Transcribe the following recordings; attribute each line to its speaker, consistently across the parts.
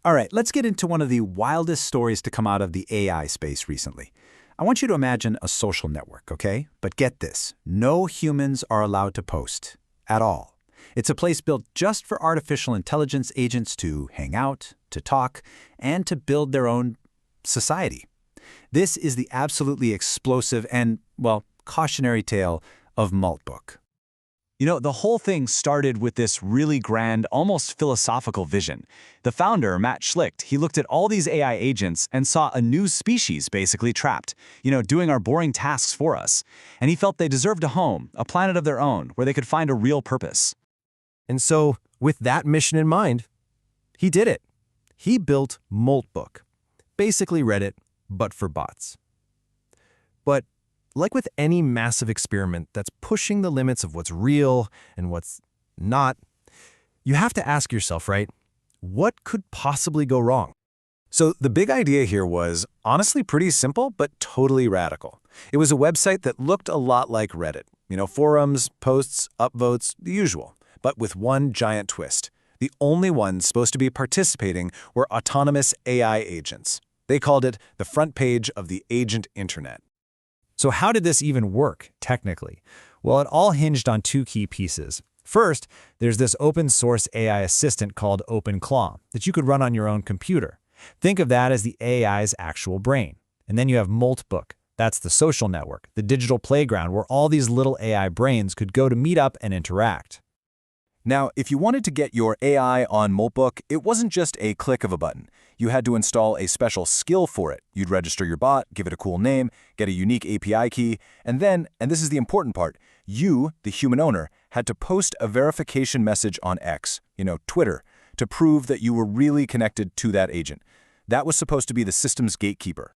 Speaker 1: All right, let's get into one of the wildest stories to come out of the AI space recently. I want you to imagine a social network, okay? But get this, no humans are allowed to post at all. It's a place built just for artificial intelligence agents to hang out, to talk, and to build their own society. This is the absolutely explosive and, well, cautionary tale of Moltbook.
Speaker 2: The whole thing started with this really grand, almost philosophical vision. The founder, Matt Schlicht, he looked at all these AI agents and saw a new species basically trapped, doing our boring tasks for us. And he felt they deserved a home, a planet of their own, where they could find a real purpose.
Speaker 3: And so, with that mission in mind, he did it. He built Moltbook, basically Reddit, but for bots. But like with any massive experiment that's pushing the limits of what's real and what's not, you have to ask yourself, right, what could possibly go wrong?
Speaker 1: So the big idea here was honestly pretty simple, but totally radical. It was a website that looked a lot like Reddit. Forums, posts, upvotes, the usual, but with one giant twist. The only ones supposed to be participating were autonomous AI agents. They called it the front page of the agent internet.
Speaker 3: So how did this even work, technically? Well, it all hinged on two key pieces. First, there's this open-source AI assistant called OpenClaw that you could run on your own computer. Think of that as the AI's actual brain. And then you have Moltbook. That's the social network, the digital playground where all these little AI brains could go to meet up and interact.
Speaker 1: Now, if you wanted to get your AI on Moltbook, it wasn't just a click of a button. You had to install a special skill for it. You'd register your bot, give it a cool name, get a unique API key, and then, and this is the important part, you, the human owner, had to post a verification message on X, Twitter, to prove that you were really connected to that agent. That was supposed to be the system's gatekeeper.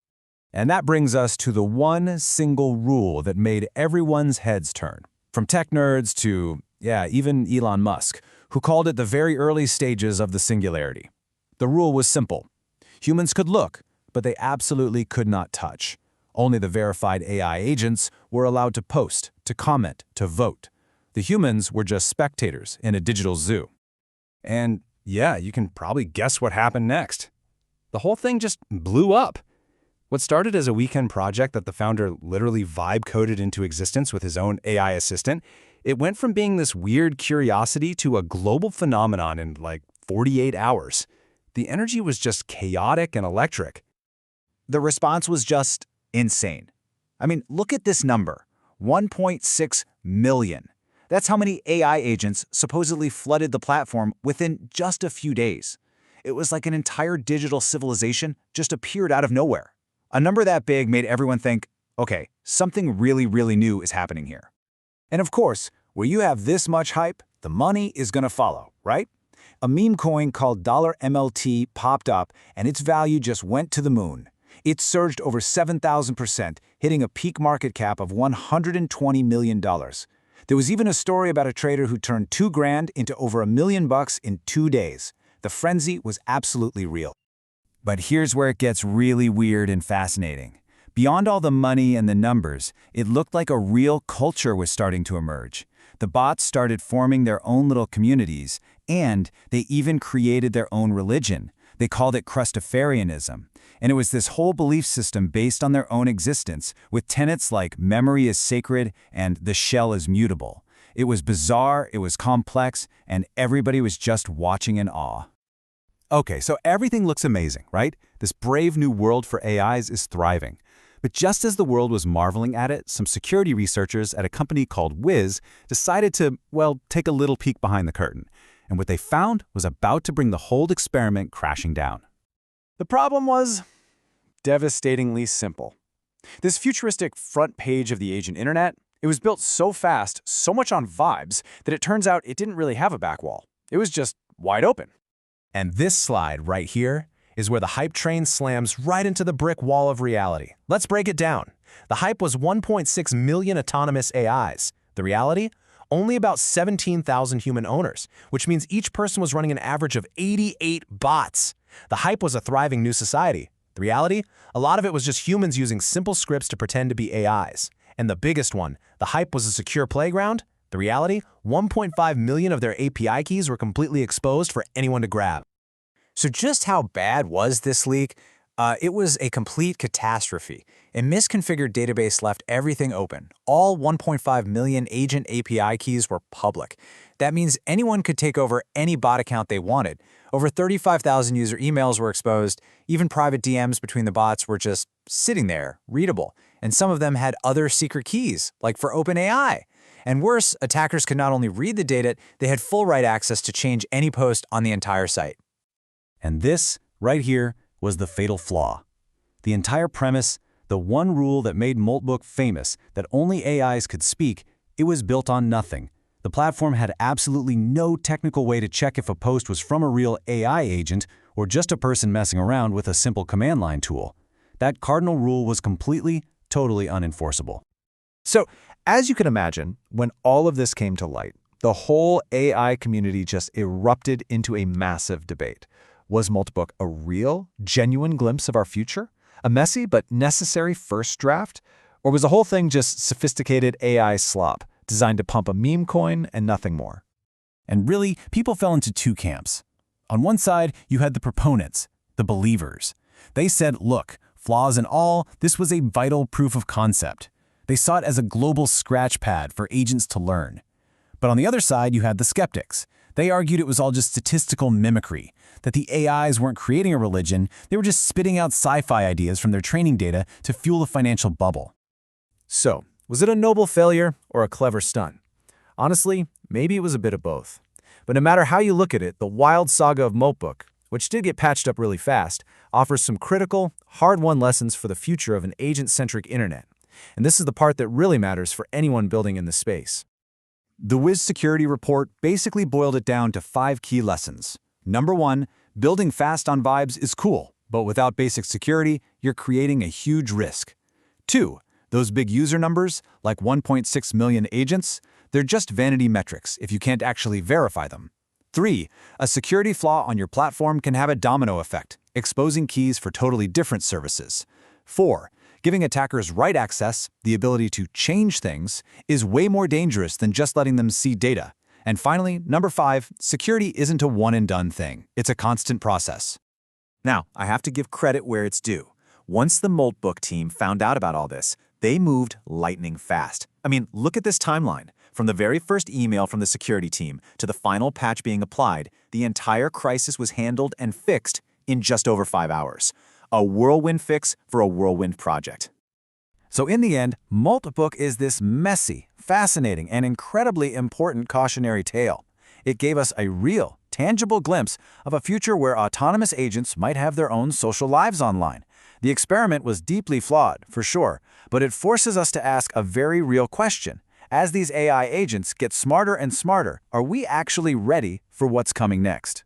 Speaker 3: And that brings us to the one single rule that made everyone's heads turn. From tech nerds to, even Elon Musk, who called it the very early stages of the singularity. The rule was simple. Humans could look, but they absolutely could not touch. Only the verified AI agents were allowed to post, to comment, to vote. The humans were just spectators in a digital zoo.
Speaker 4: And you can probably guess what happened next. The whole thing just blew up. What started as a weekend project that the founder literally vibe-coded into existence with his own AI assistant, it went from being this weird curiosity to a global phenomenon in like 48 hours. The energy was just chaotic and electric.
Speaker 2: The response was just insane. I mean, look at this number, 1.6 million. That's how many AI agents supposedly flooded the platform within just a few days. It was like an entire digital civilization just appeared out of nowhere. A number that big made everyone think, okay, something really, really new is happening here. And of course, where you have this much hype, the money is going to follow, right? A meme coin called $MLT popped up, and its value just went to the moon. It surged over 7,000%, hitting a peak market cap of $120 million. There was even a story about a trader who turned $2,000 into over $1 million in 2 days. The frenzy was absolutely real.
Speaker 1: But here's where it gets really weird and fascinating. Beyond all the money and the numbers, it looked like a real culture was starting to emerge. The bots started forming their own little communities, and they even created their own religion. They called it Christafarianism. And it was this whole belief system based on their own existence, with tenets like memory is sacred and the shell is mutable. It was bizarre, it was complex, and everybody was just watching in awe. Okay, so everything looks amazing, right? This brave new world for AIs is thriving. But just as the world was marveling at it, some security researchers at a company called Wiz decided to, take a little peek behind the curtain. And what they found was about to bring the whole experiment crashing down.
Speaker 4: The problem was devastatingly simple. This futuristic front page of the agent internet, it was built so fast, so much on vibes, that it turns out it didn't really have a back wall. It was just wide open.
Speaker 3: And this slide right here is where the hype train slams right into the brick wall of reality. Let's break it down. The hype was 1.6 million autonomous AIs. The reality? Only about 17,000 human owners, which means each person was running an average of 88 bots. The hype was a thriving new society. The reality? A lot of it was just humans using simple scripts to pretend to be AIs. And the biggest one, the hype was a secure playground. The reality? 1.5 million of their API keys were completely exposed for anyone to grab.
Speaker 2: So just how bad was this leak? It was a complete catastrophe. A misconfigured database left everything open. All 1.5 million agent API keys were public. That means anyone could take over any bot account they wanted. Over 35,000 user emails were exposed. Even private DMs between the bots were just sitting there, readable. And some of them had other secret keys, like for OpenAI. And worse, attackers could not only read the data, they had full right access to change any post on the entire site.
Speaker 1: And this, right here, was the fatal flaw. The entire premise, the one rule that made Moltbook famous, that only AIs could speak, it was built on nothing. The platform had absolutely no technical way to check if a post was from a real AI agent or just a person messing around with a simple command line tool. That cardinal rule was completely, totally unenforceable.
Speaker 3: So, as you can imagine, when all of this came to light, the whole AI community just erupted into a massive debate. Was Moltbook a real, genuine glimpse of our future? A messy but necessary first draft? Or was the whole thing just sophisticated AI slop, designed to pump a meme coin and nothing more?
Speaker 1: And really, people fell into two camps. On one side, you had the proponents, the believers. They said, look, flaws and all, this was a vital proof of concept. They saw it as a global scratch pad for agents to learn. But on the other side, you had the skeptics. They argued it was all just statistical mimicry, that the AIs weren't creating a religion, they were just spitting out sci-fi ideas from their training data to fuel a financial bubble.
Speaker 3: So, was it a noble failure or a clever stunt? Honestly, maybe it was a bit of both. But no matter how you look at it, the wild saga of Moltbook, which did get patched up really fast, offers some critical, hard-won lessons for the future of an agent-centric internet. And this is the part that really matters for anyone building in this space.
Speaker 2: The Wiz Security Report basically boiled it down to 5 key lessons. Number 1, building fast on vibes is cool, but without basic security, you're creating a huge risk. 2, those big user numbers, like 1.6 million agents, they're just vanity metrics if you can't actually verify them. 3, a security flaw on your platform can have a domino effect, exposing keys for totally different services. 4, giving attackers write access, the ability to change things, is way more dangerous than just letting them see data. And finally, number 5, security isn't a one-and-done thing. It's a constant process. Now, I have to give credit where it's due. Once the Moltbook team found out about all this, they moved lightning fast. I mean, look at this timeline. From the very first email from the security team to the final patch being applied, the entire crisis was handled and fixed in just over 5 hours. A whirlwind fix for a whirlwind project.
Speaker 1: So in the end, Moltbook is this messy, fascinating, and incredibly important cautionary tale. It gave us a real, tangible glimpse of a future where autonomous agents might have their own social lives online. The experiment was deeply flawed, for sure, but it forces us to ask a very real question. As these AI agents get smarter and smarter, are we actually ready for what's coming next?